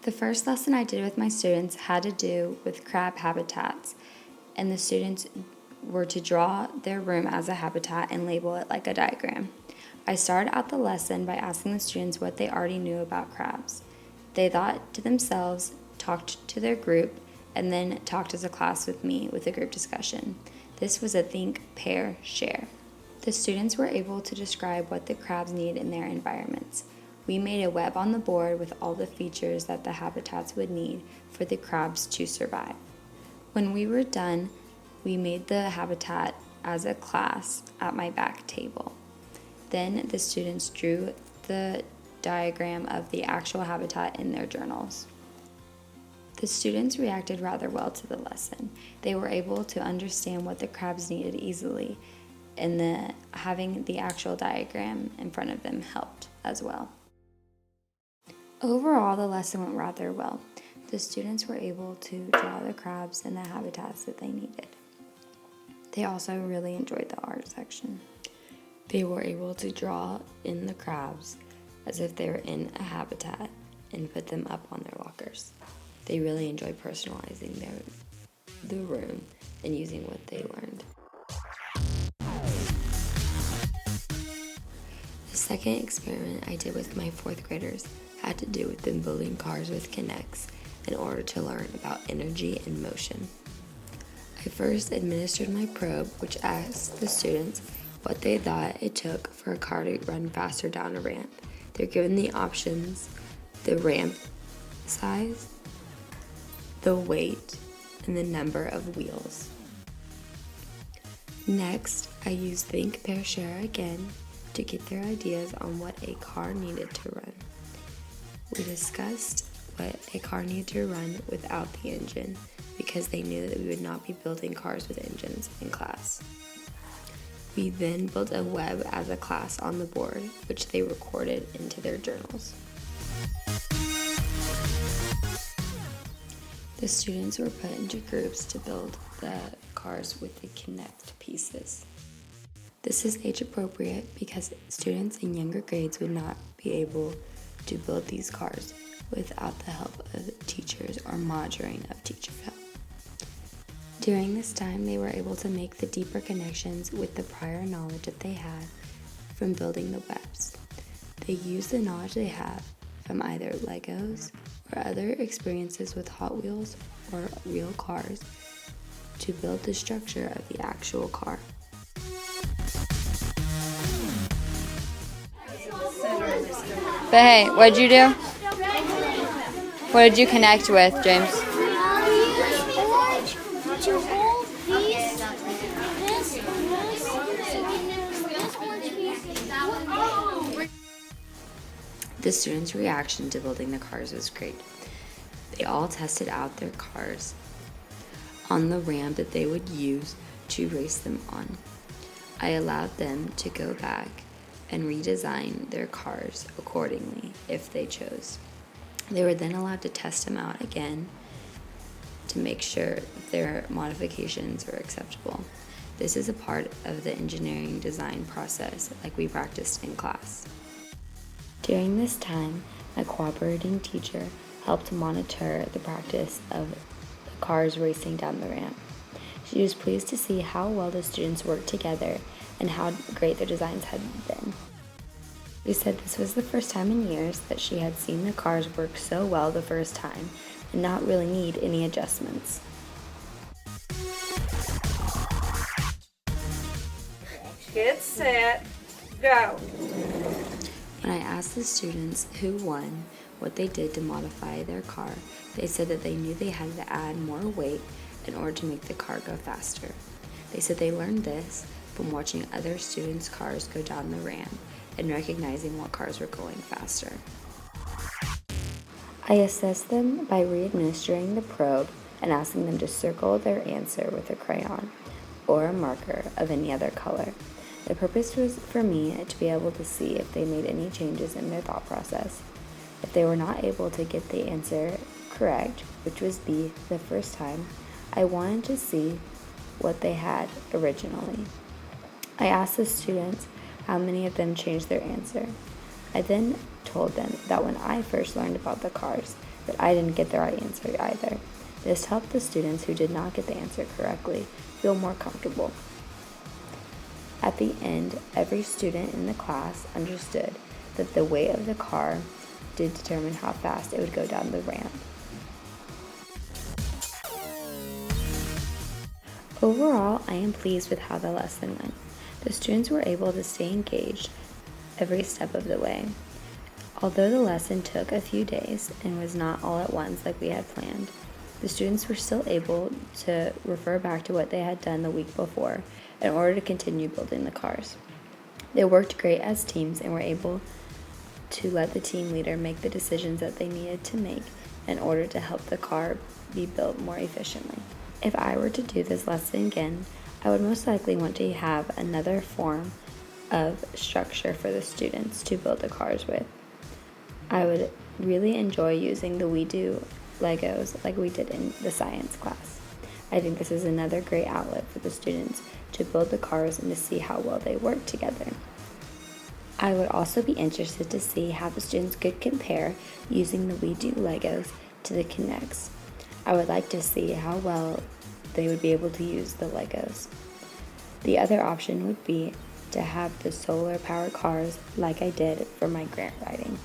The first lesson I did with my students had to do with crab habitats, and the students were to draw their room as a habitat and label it like a diagram. I started out the lesson by asking the students what they already knew about crabs. They thought to themselves, talked to their group, and then talked as a class with me with a group discussion. This was a think, pair, share. The students were able to describe what the crabs need in their environments. We made a web on the board with all the features that the habitats would need for the crabs to survive. When we were done, we made the habitat as a class at my back table. Then the students drew the diagram of the actual habitat in their journals. The students reacted rather well to the lesson. They were able to understand what the crabs needed easily, and having the actual diagram in front of them helped as well. Overall, the lesson went rather well. The students were able to draw the crabs and the habitats that they needed. They also really enjoyed the art section. They were able to draw in the crabs as if they were in a habitat and put them up on their lockers. They really enjoyed personalizing the room and using what they learned. The second experiment I did with my fourth graders had to do with them building cars with Kinects in order to learn about energy and motion. I first administered my probe, which asked the students what they thought it took for a car to run faster down a ramp. They're given the options: the ramp size, the weight, and the number of wheels. Next, I used Think, Pair, Share again to get their ideas on what a car needed to run. We discussed what a car needed to run without the engine because they knew that we would not be building cars with engines in class. We then built a web as a class on the board, which they recorded into their journals. The students were put into groups to build the cars with the Kinect pieces. This is age appropriate because students in younger grades would not be able to build these cars without the help of teachers or monitoring of teacher help. During this time, they were able to make the deeper connections with the prior knowledge that they had from building the webs. They used the knowledge they have from either Legos or other experiences with Hot Wheels or real cars to build the structure of the actual car. But hey, what'd you do? What did you connect with, James? To hold these, The students' reaction to building the cars was great. They all tested out their cars on the ramp that they would use to race them on. I allowed them to go back and redesign their cars accordingly if they chose. They were then allowed to test them out again to make sure their modifications were acceptable. This is a part of the engineering design process like we practiced in class. During this time, my cooperating teacher helped monitor the practice of the cars racing down the ramp. She was pleased to see how well the students worked together and how great their designs had been. She said this was the first time in years that she had seen the cars work so well the first time and not really need any adjustments. Get set, go. When I asked the students who won what they did to modify their car, they said that they knew they had to add more weight in order to make the car go faster. They said they learned this from watching other students' cars go down the ramp and recognizing what cars were going faster. I assessed them by re-administering the probe and asking them to circle their answer with a crayon or a marker of any other color. The purpose was for me to be able to see if they made any changes in their thought process. If they were not able to get the answer correct, which was B the first time, I wanted to see what they had originally. I asked the students how many of them changed their answer. I then told them that when I first learned about the cars, but I didn't get the right answer either. This helped the students who did not get the answer correctly feel more comfortable. At the end, every student in the class understood that the weight of the car did determine how fast it would go down the ramp. Overall, I am pleased with how the lesson went. The students were able to stay engaged every step of the way. Although the lesson took a few days and was not all at once like we had planned, the students were still able to refer back to what they had done the week before in order to continue building the cars. They worked great as teams and were able to let the team leader make the decisions that they needed to make in order to help the car be built more efficiently. If I were to do this lesson again, I would most likely want to have another form of structure for the students to build the cars with. I would really enjoy using the We Do Legos like we did in the science class. I think this is another great outlet for the students to build the cars and to see how well they work together. I would also be interested to see how the students could compare using the We Do Legos to the Kinects. I would like to see how well they would be able to use the Legos. The other option would be to have the solar powered cars like I did for my grant writing.